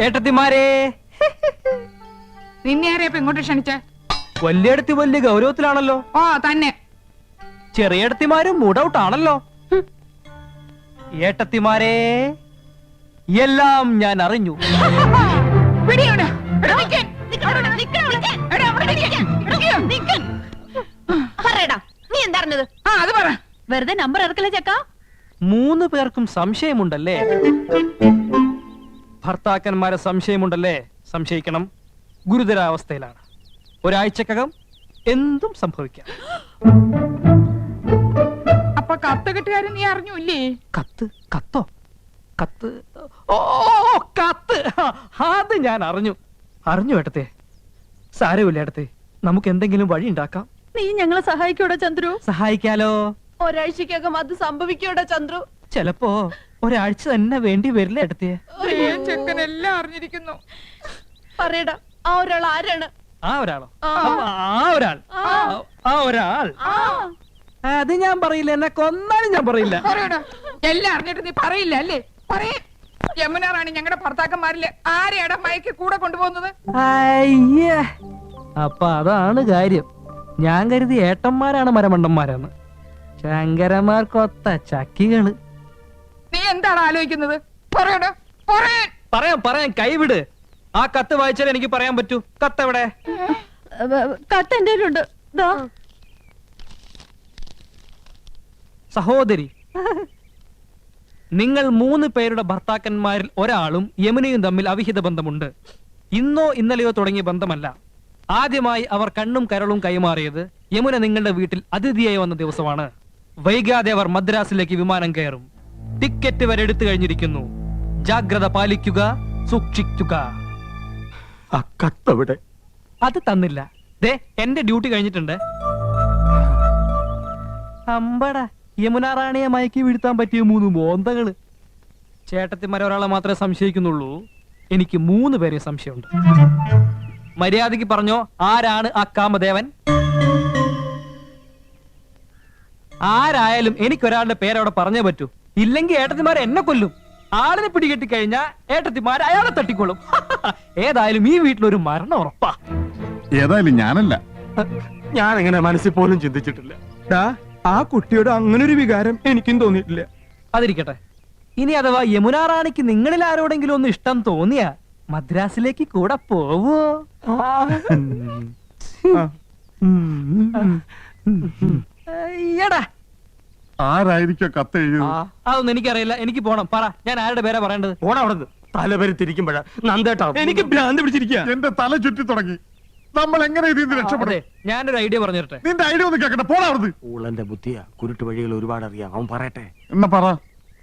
ഏട്ടത്തിമാരെ, നിന്നെ ആരെയപ്പ ഇങ്ങോട്ട് ക്ഷണിച്ച? വലിയടത്തി വലിയ ഗൗരവത്തിലാണല്ലോ. ഓ തന്നെ. ചെറിയടത്തിമാരും മൂഡൌട്ട് ആണല്ലോ. ഏട്ടത്തിമാരെ, എല്ലാം ഞാൻ അറിഞ്ഞു. നീ എന്താ? അത് പറ. വെറുതെ നമ്പർ ഇറക്കല്ലേ ചക്ക. 3 പേർക്കും സംശയമുണ്ടല്ലേ? ഭർത്താക്കന്മാരെ സംശയമുണ്ടല്ലേ? സംശയിക്കണം. ഗുരുതരാവസ്ഥയിലാണ്. ഒരാഴ്ചക്കകം എന്തും സംഭവിക്കാം. അപ്പൊ കത്ത് കെട്ടുകാരൻ നീ അറിഞ്ഞൂല്ലേ? കത്തോ? കത്ത്? ഓ, കത്ത്! അത് ഞാൻ അറിഞ്ഞു. ഏട്ടത്തെ. സാരമില്ല ഏട്ടത്തെ, നമുക്ക് എന്തെങ്കിലും വഴി ഉണ്ടാക്കാം. നീ ഞങ്ങളെ സഹായിക്കൂടാ ചന്ദ്രു? സഹായിക്കാലോ. ഒരാഴ്ചക്കകം അത് സംഭവിക്കൂടാ ചന്ദ്രു? ചിലപ്പോ ഒരാഴ്ച തന്നെ വേണ്ടി വരില്ല ഏട്ടത്തെ. ചെക്കനെല്ലാം അറിഞ്ഞിരിക്കുന്നു. പറയടാ, ആ ഒരാൾ ആരാണ്? ആ ഒരാൾ അത് ഞാൻ പറയില്ല. എന്നെ കൊന്നാലും ഞാൻ പറയില്ല. എല്ലാം അറിഞ്ഞിട്ട് നീ പറയില്ല അല്ലേ? പറയേ. യമുന റാണി ഞങ്ങളുടെ ഭർത്താക്കന്മാരില് ആരെയാടാ മയക്ക് കൂടെ കൊണ്ടുപോകുന്നത്? അയ്യേ, അപ്പൊ അതാണ് കാര്യം. ഞാൻ കരുതി ഏട്ടന്മാരാണ് മരമണ്ടന്മാരാന്ന്. ശങ്കരന്മാർക്കൊത്ത ചക്കികള്. നീ എന്താണ് ആലോചിക്കുന്നത്? പറയടാ. പറയാം. കൈവിട്. ആ കത്ത് വായിച്ചാൽ എനിക്ക് പറയാൻ പറ്റൂ. കത്ത് എവിടെ? കത്ത് എന്റെ കയ്യിലുണ്ട്. സഹോദരി, നിങ്ങൾ 3 പേരുടെ ഭർത്താക്കന്മാരിൽ ഒരാളും യമുനയും തമ്മിൽ അവിഹിത ബന്ധമുണ്ട്. ഇന്നോ ഇന്നലെയോ തുടങ്ങിയ ബന്ധമല്ല. ആദ്യമായി അവർ കണ്ണും കരളും കൈമാറിയത് യമുന നിങ്ങളുടെ വീട്ടിൽ അതിഥിയായി വന്ന ദിവസമാണ്. വൈകാതെ അവർ മദ്രാസിലേക്ക് വിമാനം കയറും. ടിക്കറ്റ് വരെ എടുത്തു കഴിഞ്ഞിരിക്കുന്നു. ജാഗ്രത പാലിക്കുക, സൂക്ഷിക്കുക. അത് തന്നില്ല. ദേ, എന്റെ ഡ്യൂട്ടി കഴിഞ്ഞിട്ടുണ്ട്. അമ്പട, യമുന റാണിയെ മയക്കി വീഴ്ത്താൻ പറ്റിയ 3 മോന്തകള്. ചേട്ടത്തിമാരെ ഒരാളെ മാത്രമേ സംശയിക്കുന്നുള്ളൂ. എനിക്ക് 3 പേരെ സംശയമുണ്ട്. മര്യാദയ്ക്ക് പറഞ്ഞോ, ആരാണ് ആ കാമദേവൻ? ആരായാലും എനിക്കൊരാളുടെ പേരവിടെ പറഞ്ഞേ പറ്റൂ. ഇല്ലെങ്കിൽ ഏട്ടത്തിമാരെ എന്നെ കൊല്ലും. ആളിനെ പിടികെട്ടി കഴിഞ്ഞാ ഏട്ടത്തിമാരെ അയാളെ തട്ടിക്കൊള്ളും. ഏതായാലും ഈ വീട്ടിലൊരു മരണം ഉറപ്പാ. ഏതായാലും ഞാനല്ല. ഞാൻ അങ്ങനെ മനസ്സിൽ പോലും ചിന്തിച്ചിട്ടില്ല. ആ കുട്ടിയോട് അങ്ങനൊരു വികാരം എനിക്കും തോന്നിയിട്ടില്ല. അതിരിക്കട്ടെ. ഇനി അഥവാ യമുന റാണിക്ക് നിങ്ങളിൽ ആരോടെങ്കിലും ഒന്ന് ഇഷ്ടം തോന്നിയാ മദ്രാസിലേക്ക് കൂടെ പോവോ? ആരായിരിക്കോ കത്ത് എഴുതിയത്? അതൊന്നും എനിക്കറിയില്ല. എനിക്ക് പോണം. പറ, ഞാൻ ആരുടെ പേരാ പറയേണ്ടത്? പോടാ അവിടുന്ന്. തലപേര് തിരിക്കുമ്പോഴാ നന്ദേട്ടാ എനിക്ക് ഭ്രാന്ത് പിടിച്ചിരിക്കുക. എന്റെ തല ചുറ്റി തുടങ്ങി. നമ്മൾ എങ്ങനെ ഇതിൽ നിന്ന് രക്ഷപ്പെടേ? ഞാനൊരു ഐഡിയ പറഞ്ഞു തരട്ടെ. നിന്റെ ഐഡിയ ഒന്ന് കേക്കട്ടെ. പോടാ അവിടുന്ന്. ഊളന്റെ ബുദ്ധിയാ. കുരുട്ട് വഴികൾ ഒരുപാട് അറിയാം. അവൻ പറയട്ടെ. എന്നാ പറ.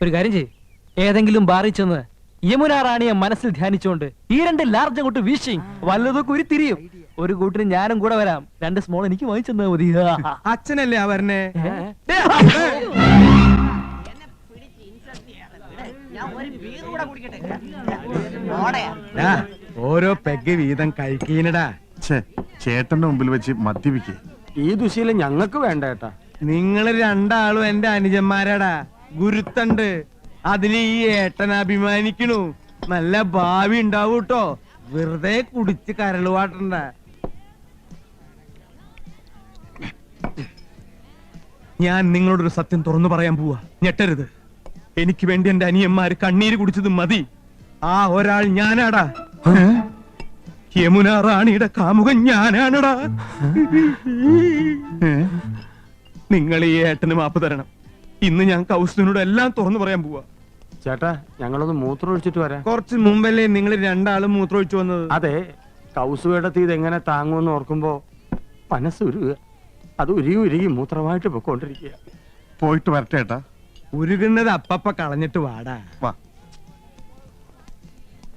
ഒരു കാര്യം ചെയ്യ്. ഏതെങ്കിലും ബാറിൽ ചെന്ന് യമുന റാണിയെ മനസ്സിൽ ധ്യാനിച്ചുകൊണ്ട് ഈ 2 ലാർജ് അങ്ങോട്ട് വീശി വല്ലതൊക്കെ ഉരുത്തിരിയും. ഒരു കൂട്ടിന് ഞാനും കൂടെ വരാം. 2 സ്മോൾ എനിക്ക് വാങ്ങിച്ചെന്നാ മതി. അച്ഛനല്ലേ ആ വരണേ? ഓരോ പെഗ് വീതം കഴിക്കീനടാ. ചേട്ടന്റെ മുമ്പിൽ വെച്ച് മദ്യപിക്കേ. ഈ ദുശീലം ഞങ്ങൾക്ക് വേണ്ട ഏട്ടാ. നിങ്ങള് 2 ആളും എന്റെ അനുജന്മാരാടാ. ഗുരുത്തണ്ട്. അതിന് ഈ ഏട്ടൻ അഭിമാനിക്കണു. നല്ല ഭാവി ഉണ്ടാവൂട്ടോ. വെറുതെ കുടിച്ച് കരളുവാട്ടണ്ട. ഞാൻ നിങ്ങളോടൊരു സത്യം തുറന്നു പറയാൻ പോവാ. ഞെട്ടരുത്. എനിക്ക് വേണ്ടി എന്റെ അനിയന്മാര് കണ്ണീര് കുടിച്ചത് മതി. ആ ഒരാൾ ഞാനാടാ. യമുന റാണിയുടെ കാമുകൻ ഞാനാണടാ. നിങ്ങൾ ഈ ഏട്ടന് മാപ്പ് തരണം. ഇന്ന് ഞാൻ കൗസുവിനോട് എല്ലാം തുറന്നു പറയാൻ പോവാ. ചേട്ടാ, ഞങ്ങളൊന്ന് മൂത്രം ഒഴിച്ചിട്ട് വരാം. കുറച്ച് മുമ്പല്ലേ നിങ്ങൾ 2 ആളും മൂത്രം ഒഴിച്ചു വന്നത്? അതെ, കൗസുവേടത്തി ഇതെങ്ങനെ താങ്ങുമെന്ന് ഓർക്കുമ്പോ മനസ്സുരുക. അത് ഉരുകി മൂത്രമായിട്ട് പൊക്കോണ്ടിരിക്കുക. പോയിട്ട് വരട്ടെ ഏട്ടാ. ഉരുകുന്നത് അപ്പപ്പ കളഞ്ഞിട്ട് വാടാ. വാ.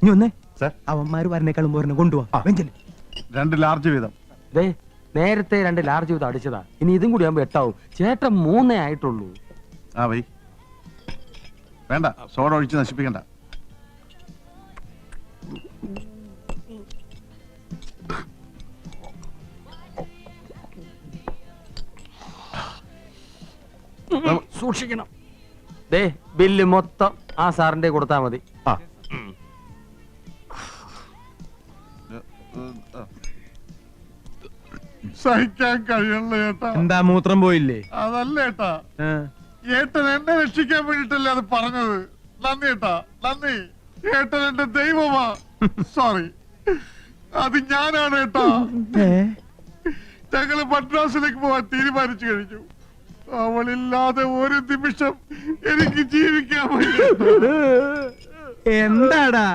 ഇനി ഒന്നേ സർ, അവന്മാര് വരണേക്കാളും പോരണ കൊണ്ടുപോവാ. 2 ലാർജ് വീതം. നേരത്തെ 2 ലാർജ് വീതം അടിച്ചതാ. ഇനി ഇതും കൂടി ആകുമ്പോ 8 ആവും. ചേട്ടൻ 3 ആയിട്ടുള്ളൂ. ആ വൈ. വേണ്ട, സോഡ ഒഴിച്ച് നശിപ്പിക്കണ്ട. സൂക്ഷിക്കണം. ബില്ല് മൊത്തം ആ സാറിന്റെ കൊടുത്താ മതി. സഹിക്കാൻ കഴിയണല്ലോ ഏട്ടാ. എന്താ മൂത്രം പോയില്ലേ? അതല്ല ഏട്ടാ, ആ. ഏട്ടൻ എന്നെ രക്ഷിക്കാൻ വേണ്ടിട്ടല്ലേ അത് പറഞ്ഞത്. നന്ദി ഏട്ടാ, നന്ദി. ഏട്ടൻ എന്റെ ദൈവമാ. സോറി, അത് ഞാനാണ് ഏട്ടാ. ഞങ്ങള് മദ്രാസിലേക്ക് പോവാൻ തീരുമാനിച്ചു കഴിഞ്ഞു. അവളില്ലാതെ ഒരു നിമിഷം എനിക്ക് ജീവിക്കാൻ പറ്റില്ല. എന്താടാ?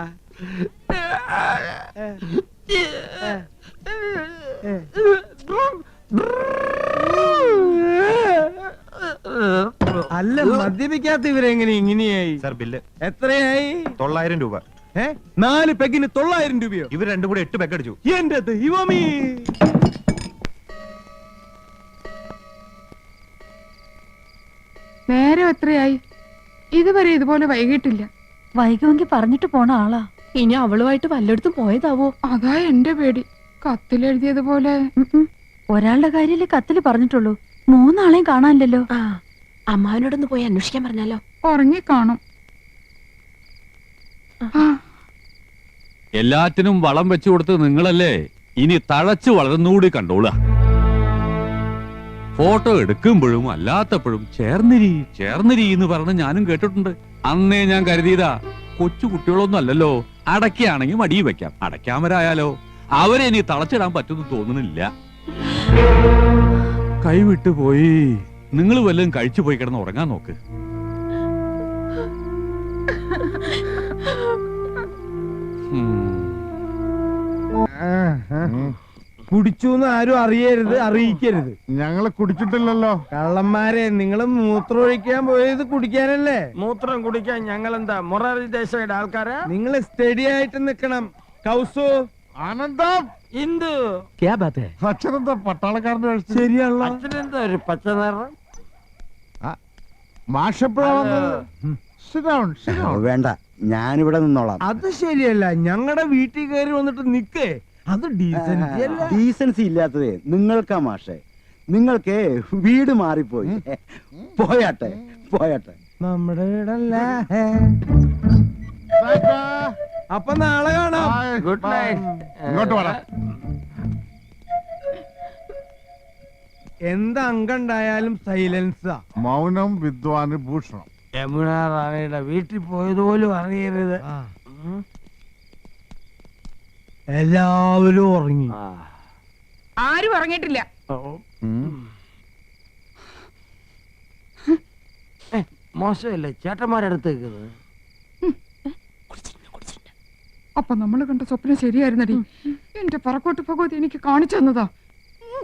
അല്ല, മദ്യപിക്കാത്ത ഇവരെങ്ങനെ ഇങ്ങനെയായി? സാർ ബില്ല് എത്രയായി? 900 രൂപ. 4 പെഗിന് 900 രൂപയോ? ഇവർ രണ്ടും കൂടെ 8 പെഗ് അടിച്ചു. എന്റെ ദൈവമേ! നേരം എത്രയായി? ഇതുവരെ ഇതുപോലെ വൈകിട്ടില്ല. വൈകുമെങ്കിൽ പറഞ്ഞിട്ട് പോണ ആളാ. ഇനി അവളുമായിട്ട് വല്ലയിടത്തും പോയതാവോ? അതാ എന്റെ പേടി. കത്തിലെഴുതിയതുപോലെ. ഒരാളുടെ കാര്യല്ലേ കത്തില് പറഞ്ഞിട്ടുള്ളൂ. 3 ആളെയും കാണാനില്ലല്ലോ. അമ്മാവനോടൊന്ന് പോയി അന്വേഷിക്കാൻ പറഞ്ഞാലോ? ഉറങ്ങിക്കാണും. എല്ലാറ്റിനും വളം വെച്ചു കൊടുത്ത് നിങ്ങളല്ലേ, ഇനി തഴച്ചു വളർന്നുകൂടി കണ്ടോളുക. ഫോട്ടോ എടുക്കുമ്പോഴും അല്ലാത്തപ്പോഴും ചേർന്നിരി ചേർന്നിരി എന്ന് പറഞ്ഞ് ഞാനും കേട്ടിട്ടുണ്ട്. അന്നേ ഞാൻ കരുതിയതാ, കൊച്ചു കുട്ടികളൊന്നും അല്ലല്ലോ, അടയ്ക്കാണെങ്കിൽ മടിയിൽ വെക്കാം, അടയ്ക്കാമരായാലോ. അവരെ ഇനി തളച്ചിടാൻ പറ്റുമെന്ന് തോന്നുന്നില്ല. കൈവിട്ടു പോയി. നിങ്ങൾ വല്ലതും കഴിച്ചു പോയി കിടന്ന് ഉറങ്ങാൻ നോക്ക്. കുടിച്ചൂന്ന് ആരും അറിയരുത്, അറിയിക്കരുത്. ഞങ്ങള് കുടിച്ചിട്ടില്ലല്ലോ. കള്ളന്മാരെ, നിങ്ങള് മൂത്രം ഒഴിക്കാൻ പോയത് കുടിക്കാനല്ലേ? മൂത്രം കുടിക്കാൻ ഞങ്ങൾ എന്താ മൊറാർജി ദേശയുടെ ആൾക്കാരാ? നിങ്ങൾ സ്റ്റഡി ആയിട്ട് നിക്കണം. കൗസു, ആനന്ദം, ഇന്ദു, അച്ഛനെന്താ പട്ടാളക്കാരന്റെ കഴിച്ചു? ശരിയാണല്ലോ. അച്ഛനെന്താ ഒരു പച്ച നിറം? മാഷെപ്പോഴാ വന്നത്? Sit down, sit down. വേണ്ട, ഞാനിവിടെ നിന്നോളാം. അത് ശരിയല്ല. ഞങ്ങളുടെ വീട്ടിൽ കയറി വന്നിട്ട് നിക്കേ, അത് ഡീസൻസി അല്ല. ഡീസൻസി ഇല്ലാത്തതേ നിങ്ങൾക്കാ മാഷേ. നിങ്ങൾക്ക് വീട് മാറിപ്പോയി. പോയാട്ടെ പോയാട്ടെ. നമ്മുടെ വീടല്ല. ടാറ്റാ. അപ്പൊ നാളെ കാണാം. Bye, Good bye. night. ഇങ്ങോട്ട് വാടാ. എന്ത് അംഗണ്ടായാലും സൈലൻസാ. മൗനം വിദ്വാന് ഭൂഷണം. യമുന റാണിയുടെ വീട്ടിൽ പോയതുപോലും അറിയരുത്. എല്ലാവരും ഉറങ്ങി. ആരും ഉറങ്ങിയിട്ടില്ല. മോശമല്ലേ ചേട്ടന്മാരടുത്തേക്കുന്നത്? അപ്പൊ നമ്മള് കണ്ട സ്വപ്നം ശരിയായിരുന്നടി. എന്റെ പറക്കോട്ട് ഭഗവതി എനിക്ക് കാണിച്ചു തന്നതാ.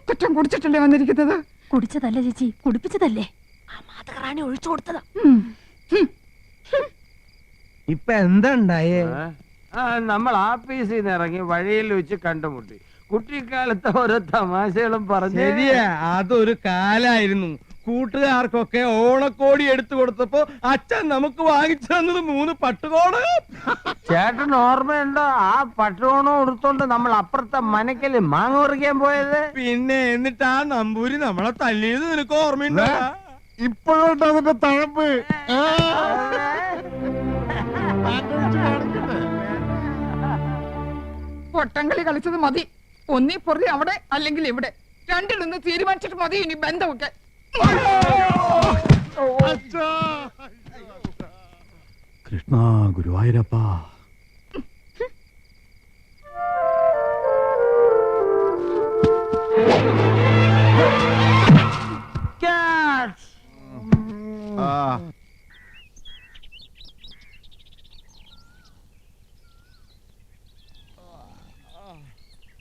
കുറ്റം കുടിച്ചിട്ടല്ലേ വന്നിരിക്കുന്നത്. കുടിച്ചതല്ലേ ചേച്ചി, കുടിപ്പിച്ചതല്ലേ. ആ മാതകറാണി ഒഴിച്ചു കൊടുത്തതാ. ഇപ്പൊ എന്താ ഉണ്ടായേ? നമ്മൾ ആഫീസിൽ നിന്ന് ഇറങ്ങി വഴിയിൽ വെച്ച് കണ്ടുമുട്ടി. കുട്ടിക്കാലത്തെ ഓരോ തമാശകളും പറഞ്ഞു. ശരിയാ, അതൊരു കാലായിരുന്നു. കൂട്ടുകാർക്കൊക്കെ ഓണക്കോടി എടുത്തു കൊടുത്തപ്പോ അച്ഛൻ നമുക്ക് വാങ്ങിച്ചു തന്നത് 3 പട്ടുകോട്. ചേട്ടൻ ഓർമ്മയുണ്ടോ ആ പട്ടുകോണം എടുത്തോണ്ട് നമ്മൾ അപ്പുറത്തെ മനക്കല് മാങ്ങ പറിക്കാൻ പോയത്? പിന്നെ എന്നിട്ട് ആ നമ്പൂരി നമ്മളെ തല്ലിയത് നിനക്ക് ഓർമ്മയുണ്ടോ? ഇപ്പോഴുണ്ട് അതിന്റെ തഴമ്പ്. പൊട്ടങ്കളി കളിച്ചത് മതി. ഒന്നീ പൊറി അവിടെ അല്ലെങ്കിൽ ഇവിടെ, രണ്ടിലൊന്ന് തീരുമാനിച്ചിട്ട് മതി ഇനി ബന്ധമൊക്കെ. കൃഷ്ണ ഗുരുവായൂരപ്പാ.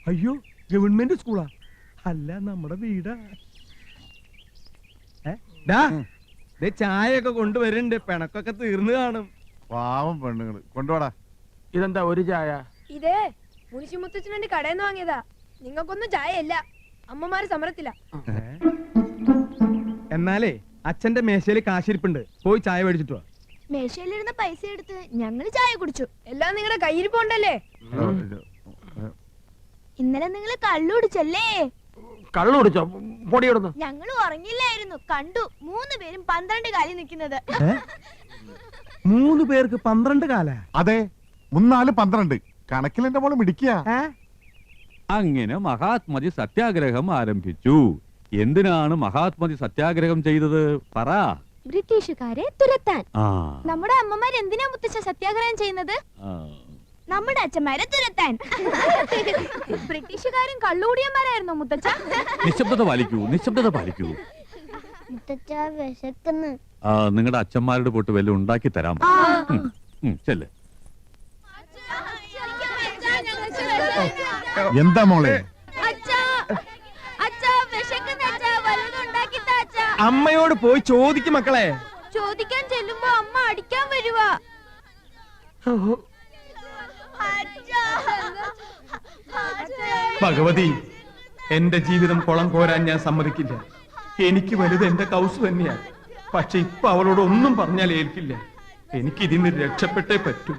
അയ്യോ, ഗവൺമെന്റ് സ്കൂളാ? അല്ല, നമ്മുടെ വീടാ. ചായ ഒക്കെ കൊണ്ടുവരുന്നുണ്ട്. പിണക്കൊക്കെ തീർന്നു കാണും. പാവം പെണ്ണുങ്ങള്. കൊണ്ടുപോടാ. ഇതെന്താ ഒരു ചായ? ഇതേ മുനിശി മുത്തച്ഛനെ കടയിൽ നിന്ന് വാങ്ങിയതാ. നിങ്ങൾക്കൊന്നും ചായ ഇല്ല. അമ്മമാര് സമരത്തില്ല. എന്നാലേ അച്ഛന്റെ മേശയില് കാശിരിപ്പുണ്ട്, പോയി ചായ മേടിച്ചിട്ട് വാ. മേശയിലിരുന്ന പൈസ എടുത്ത് ഞങ്ങള് ചായ കുടിച്ചു. എല്ലാം നിങ്ങളുടെ കയ്യിരിപ്പുണ്ടല്ലേ? ഇന്നലെ നിങ്ങൾ കള്ളു കുടിച്ചല്ലേ? കള്ളു കുടിച്ചോ? പൊടിയിടുന്നു. ഞങ്ങൾ ഉറങ്ങില്ലായിരുന്നു. കണ്ടു 3 പേരും 12 കാലിൽ നിൽക്കുന്നത്. 3 പേർക്ക് 12 കാല? അതെ, 3 4 12. കണക്കിൽ എന്റെ മോള് മിടിക്കുക. അങ്ങനെ മഹാത്മജി സത്യാഗ്രഹം ആരംഭിച്ചു. എന്തിനാണ് മഹാത്മജി സത്യാഗ്രഹം ചെയ്തത്? പറ. ബ്രിട്ടീഷുകാരെ തുരത്താൻ. ആ, നമ്മുടെ അമ്മമാർ എന്തിനാ മുത്തച്ഛ സത്യാഗ്രഹം ചെയ്യുന്നത്? ആ. നമ്മുടെ അച്ഛന്മാരെ തുരത്താൻ. ബ്രിട്ടീഷുകാരും കള്ളുകൂടിയന്മാരായിരുന്നോ മുത്തച്ഛ? നിശബ്ദത പാലിക്കൂ, നിശബ്ദത പാലിക്കൂ. മുത്തച്ഛ വിശക്കുന്നു. നിങ്ങളുടെ അച്ഛന്മാരുടെ പോട്ട് വല്ലതും ഉണ്ടാക്കി തരാം. ചെല്ല്. എന്താ മോളെ? അമ്മയോട് പോയി ചോദിക്കും മക്കളെ. ചോദിക്കാൻ ചെല്ലുമ്പോ അമ്മ അടിക്കാൻ വരുവാ. ഭഗവതി, എന്റെ ജീവിതം കുളം കോരാൻ ഞാൻ സമ്മതിക്കില്ല. എനിക്ക് വലുത് എന്റെ കൗസ് തന്നെയാ. പക്ഷെ ഇപ്പൊ അവളോട് ഒന്നും പറഞ്ഞാൽ ഏൽക്കില്ല. എനിക്ക് ഇതിന് രക്ഷപ്പെട്ടേ പറ്റൂ.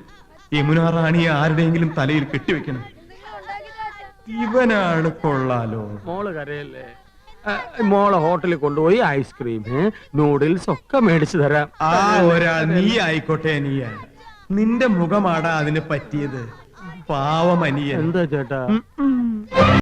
യമുന റാണിയെ ആരുടെയെങ്കിലും തലയിൽ കെട്ടിവെക്കണം. ഇവനാണ് കൊള്ളാലോ. മോള് കരയല്ലേ? മോളെ ഹോട്ടലിൽ കൊണ്ടുപോയി ഐസ്ക്രീം, നൂഡിൽസ് ഒക്കെ മേടിച്ചു തരാം. ആ ഒരാൾ നീ ആയിക്കോട്ടെ. നീയാ, നിന്റെ മുഖമാടാ അതിന് പറ്റിയത്. പാവമനിയൻ. എന്താ ചേട്ടാ?